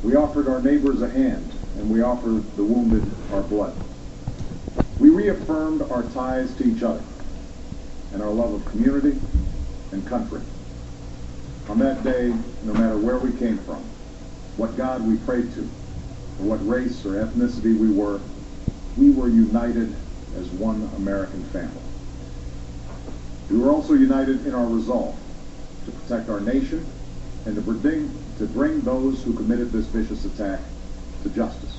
We offered our neighbors a hand, and we offered the wounded our blood. We reaffirmed our ties to each other and our love of community and country. On that day, no matter where we came from, what God we prayed to, or what race or ethnicity we were united as one American family. We were also united in our resolve to protect our nation and to bring those who committed this vicious attack to justice.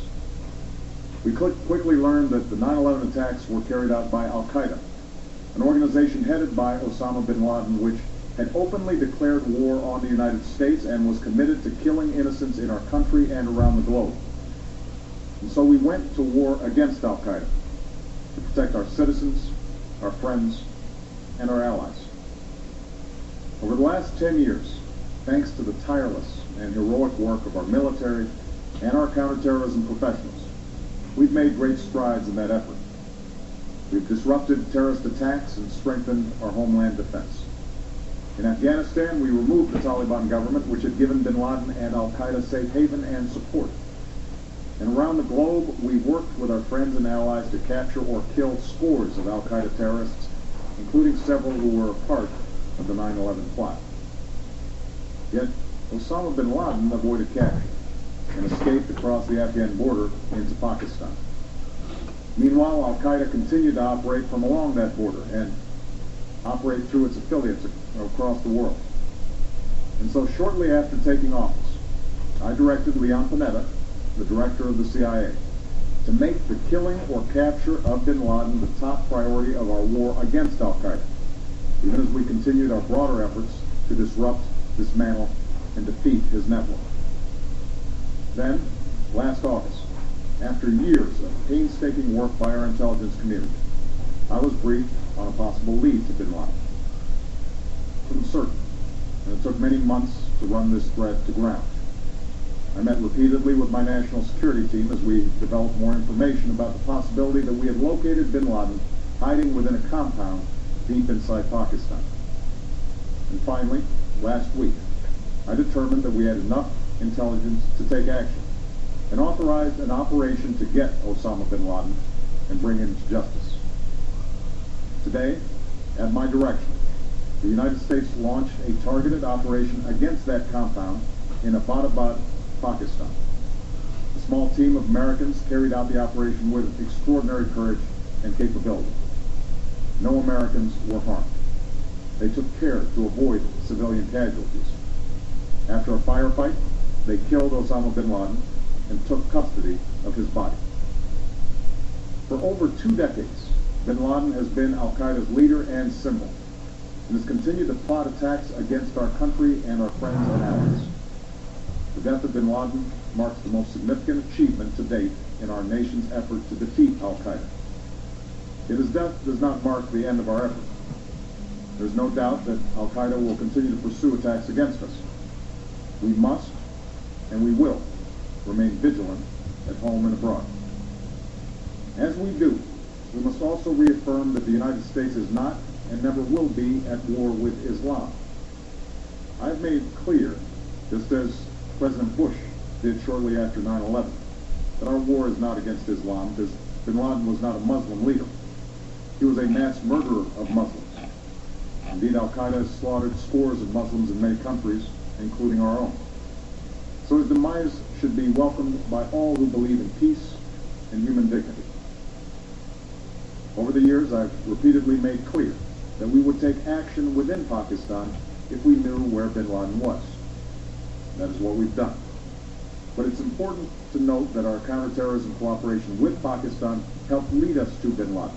We quickly learned that the 9/11 attacks were carried out by Al-Qaeda, an organization headed by Osama bin Laden, which had openly declared war on the United States and was committed to killing innocents in our country and around the globe. And so we went to war against Al-Qaeda to protect our citizens, our friends, and our allies. Over the last 10 years, thanks to the tireless and heroic work of our military and our counterterrorism professionals, we've made great strides in that effort. We've disrupted terrorist attacks and strengthened our homeland defense. In Afghanistan, we removed the Taliban government, which had given bin Laden and Al-Qaeda safe haven and support. And around the globe, we've worked with our friends and allies to capture or kill scores of Al-Qaeda terrorists, including several who were a part of the 9/11 plot. Yet, Osama bin Laden avoided capture and escaped across the Afghan border into Pakistan. Meanwhile, Al-Qaeda continued to operate from along that border and operate through its affiliates across the world. And so shortly after taking office, I directed Leon Panetta, the director of the CIA, to make the killing or capture of bin Laden the top priority of our war against Al-Qaeda, even as we continued our broader efforts to disrupt, dismantle, and defeat his network. Then, last August, after years of painstaking work by our intelligence community, I was briefed on a possible lead to bin Laden. I couldn't certain, and it took many months to run this thread to ground. I met repeatedly with my national security team as we developed more information about the possibility that we had located bin Laden hiding within a compound deep inside Pakistan. And finally, last week, I determined that we had enough intelligence to take action and authorized an operation to get Osama bin Laden and bring him to justice. Today, at my direction, the United States launched a targeted operation against that compound in Abbottabad, Pakistan. A small team of Americans carried out the operation with extraordinary courage and capability. No Americans were harmed. They took care to avoid civilian casualties. After a firefight, they killed Osama bin Laden and took custody of his body. For over 2 decades, bin Laden has been Al-Qaeda's leader and symbol, and has continued to plot attacks against our country and our friends and allies. The death of bin Laden marks the most significant achievement to date in our nation's effort to defeat Al-Qaeda. Yet his death does not mark the end of our effort. There's no doubt that Al-Qaeda will continue to pursue attacks against us. We must, and we will, remain vigilant at home and abroad. As we do, we must also reaffirm that the United States is not and never will be at war with Islam. I've made clear, just as President Bush did shortly after 9/11, that our war is not against Islam, because bin Laden was not a Muslim leader. He was a mass murderer of Muslims. Indeed, Al-Qaeda has slaughtered scores of Muslims in many countries, including our own. So his demise should be welcomed by all who believe in peace and human dignity. Over the years, I've repeatedly made clear that we would take action within Pakistan if we knew where bin Laden was. That is what we've done. But it's important to note that our counterterrorism cooperation with Pakistan helped lead us to bin Laden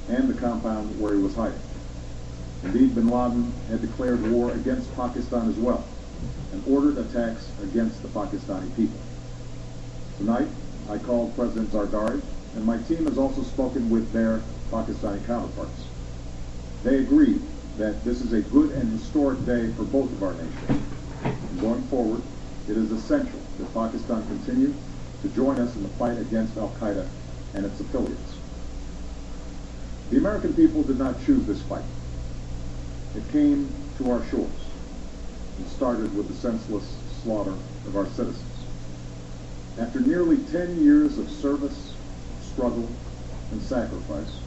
and the compound where he was hiding. Indeed, bin Laden had declared war against Pakistan as well and ordered attacks against the Pakistani people. Tonight, I called President Zardari, and my team has also spoken with their Pakistani counterparts. They agreed that this is a good and historic day for both of our nations. And going forward, it is essential that Pakistan continue to join us in the fight against Al-Qaeda and its affiliates. The American people did not choose this fight. It came to our shores and started with the senseless slaughter of our citizens. After nearly 10 years of service, struggle, and sacrifice,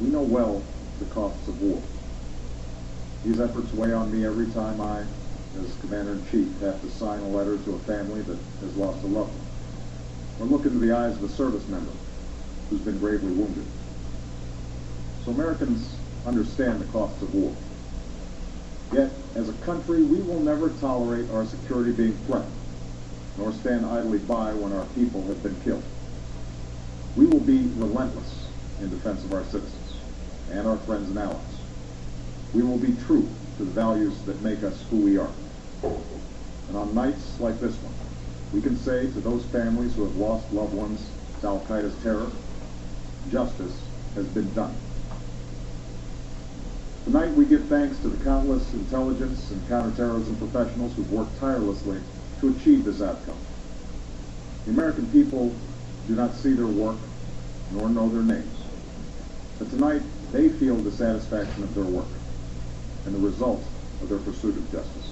we know well the costs of war. These efforts weigh on me every time I, as Commander-in-Chief, have to sign a letter to a family that has lost a loved one, or look into the eyes of a service member who's been gravely wounded. So Americans understand the costs of war. Yet, as a country, we will never tolerate our security being threatened, nor stand idly by when our people have been killed. We will be relentless in defense of our citizens and our friends and allies. We will be true to the values that make us who we are. And on nights like this one, we can say to those families who have lost loved ones to Al-Qaeda's terror, justice has been done. Tonight we give thanks to the countless intelligence and counterterrorism professionals who've worked tirelessly to achieve this outcome. The American people do not see their work nor know their names, but tonight they feel the satisfaction of their work and the result of their pursuit of justice.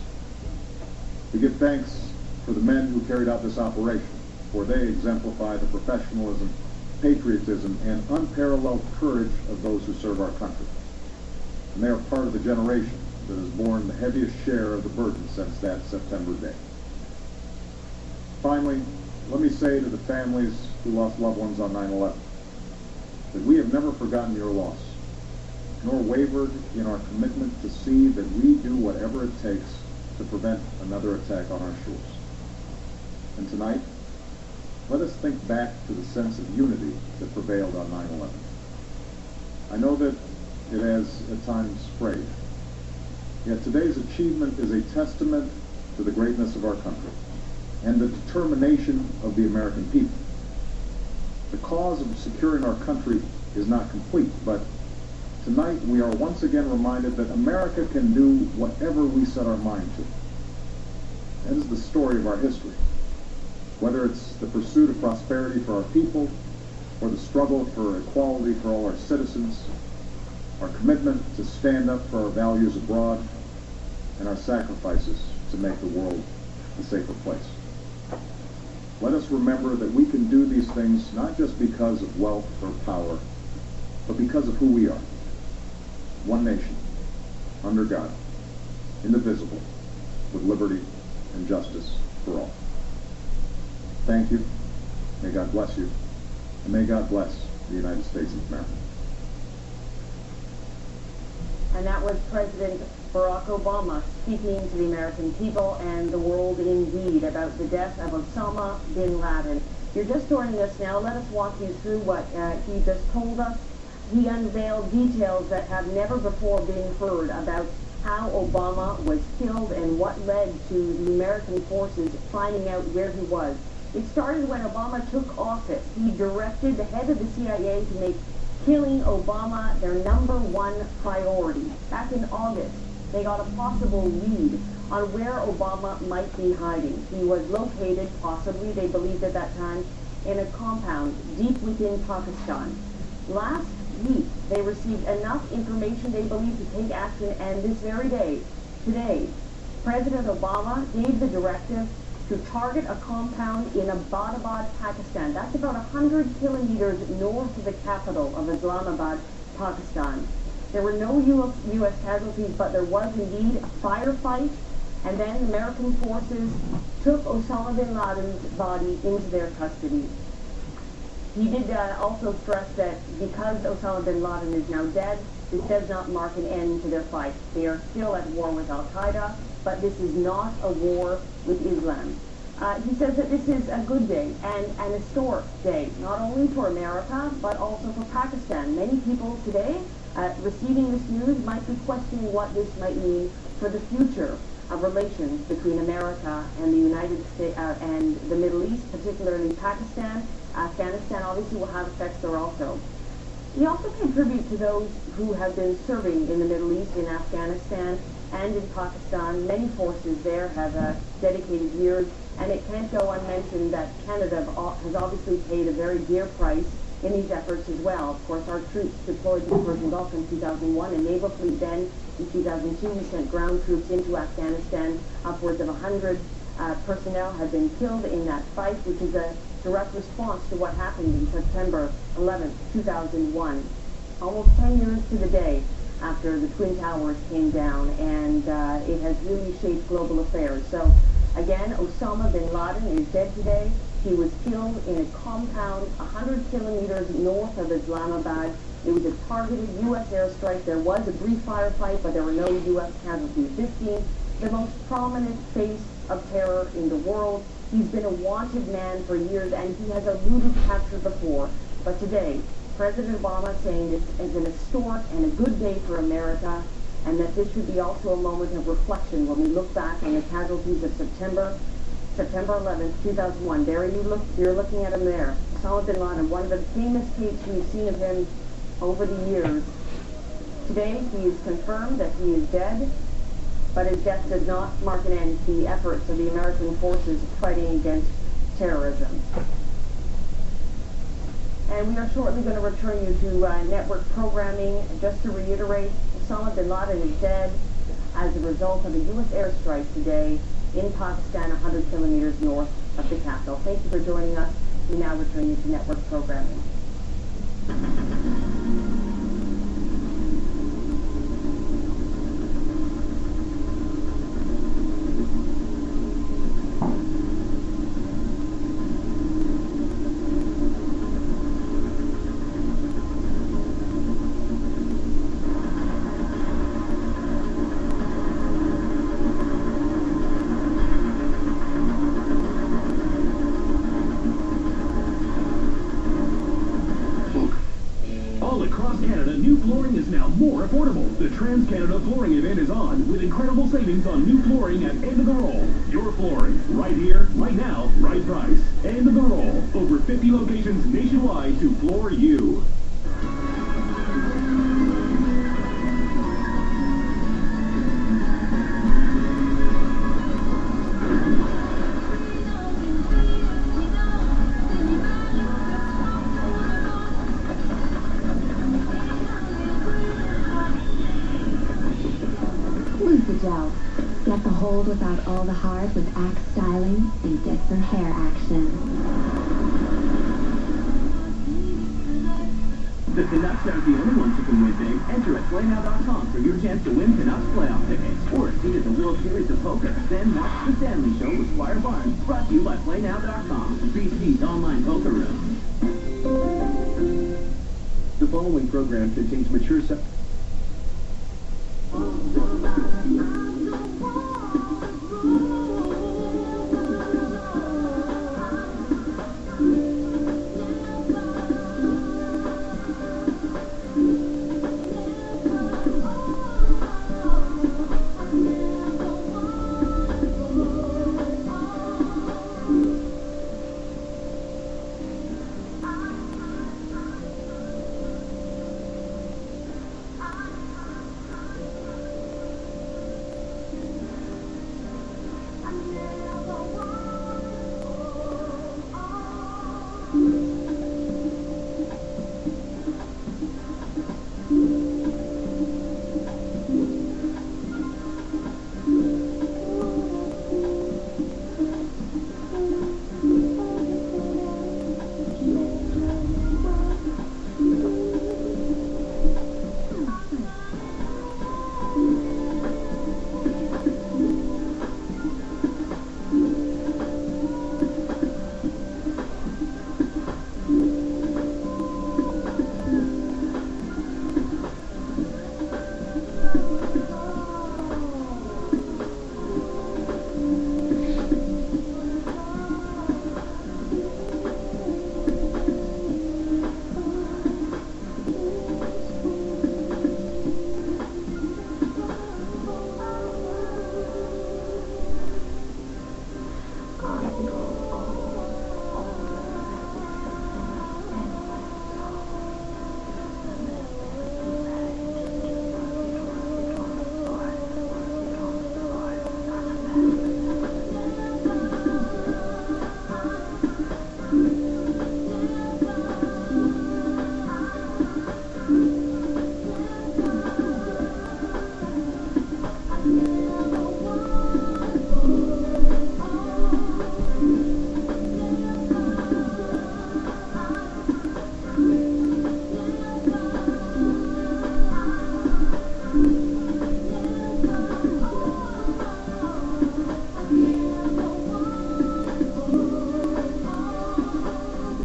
We give thanks for the men who carried out this operation, for they exemplify the professionalism, patriotism, and unparalleled courage of those who serve our country. And they are part of the generation that has borne the heaviest share of the burden since that September day. Finally, let me say to the families who lost loved ones on 9/11 that we have never forgotten your loss, nor wavered in our commitment to see that we do whatever it takes to prevent another attack on our shores. And tonight, let us think back to the sense of unity that prevailed on 9/11. I know that it has at times frayed, yet today's achievement is a testament to the greatness of our country and the determination of the American people. The cause of securing our country is not complete, but tonight we are once again reminded that America can do whatever we set our mind to. That is the story of our history. Whether it's the pursuit of prosperity for our people, or the struggle for equality for all our citizens, our commitment to stand up for our values abroad, and our sacrifices to make the world a safer place. Let us remember that we can do these things not just because of wealth or power, but because of who we are. One nation, under God, indivisible, with liberty and justice for all. Thank you. May God bless you. And may God bless the United States of America. And that was President Barack Obama speaking to the American people and the world indeed about the death of Osama bin Laden. You're just joining us now. Let us walk you through what he just told us. He unveiled details that have never before been heard about how Obama was killed and what led to the American forces finding out where he was. It started when Obama took office. He directed the head of the CIA to make killing Obama their #1 priority. Back in August, they got a possible lead on where Obama might be hiding. He was located, possibly, they believed at that time, in a compound deep within Pakistan. Last week, they received enough information they believed to take action, and this very day, today, President Obama gave the directive to target a compound in Abbottabad, Pakistan. That's about 100 kilometers north of the capital of Islamabad, Pakistan. There were no U.S. casualties, but there was indeed a firefight, and then American forces took Osama bin Laden's body into their custody. He did also stress that because Osama bin Laden is now dead, this does not mark an end to their fight. They are still at war with Al-Qaeda, but this is not a war with Islam. He says that this is a good day and an historic day, not only for America, but also for Pakistan. Many people today receiving this news might be questioning what this might mean for the future of relations between America and the United States and the Middle East, particularly Pakistan. Afghanistan obviously will have effects there also. We also pay tribute to those who have been serving in the Middle East, in Afghanistan and in Pakistan. Many forces there have dedicated years, and it can't go unmentioned that Canada has obviously paid a very dear price in these efforts as well. Of course, our troops deployed to the Persian Gulf in 2001, a naval fleet then. In 2002, we sent ground troops into Afghanistan, upwards of 100 personnel have been killed in that fight, which is a direct response to what happened in September 11th, 2001. Almost 10 years to the day after the Twin Towers came down, and it has really shaped global affairs. So, again, Osama bin Laden is dead today. He was killed in a compound 100 kilometers north of Islamabad. It was a targeted U.S. airstrike. There was a brief firefight, but there were no U.S. casualties. This being the most prominent face of terror in the world. He's been a wanted man for years, and he has eluded capture before. But today, President Obama saying this is an historic and a good day for America, and that this should be also a moment of reflection when we look back on the casualties of September 11th, 2001. There you're looking at him there. Osama bin Laden, one of the famous tapes we've seen of him over the years. Today, he is confirmed that he is dead, but his death does not mark an end to the efforts of the American forces fighting against terrorism. And we are shortly going to return you to network programming. Just to reiterate, Osama bin Laden is dead as a result of a U.S. airstrike today in Pakistan, 100 kilometers north of the capital. Thank you for joining us. We now return you to network programming. More affordable. The Trans-Canada Flooring event is on with incredible savings on new flooring at End of the Roll. Your flooring, right here, right now, right price. End of the Roll. Over 50 locations nationwide to floor you. Gel. Get the hold without all the hard with Axe styling and get for hair action. The Canucks aren't the only ones who can win big. Enter at PlayNow.com for your chance to win Canucks playoff tickets. Or see at the World Series of Poker. Then watch The Stanley Show with Squire Barnes. Brought to you by PlayNow.com, BC's online poker room. The following program contains mature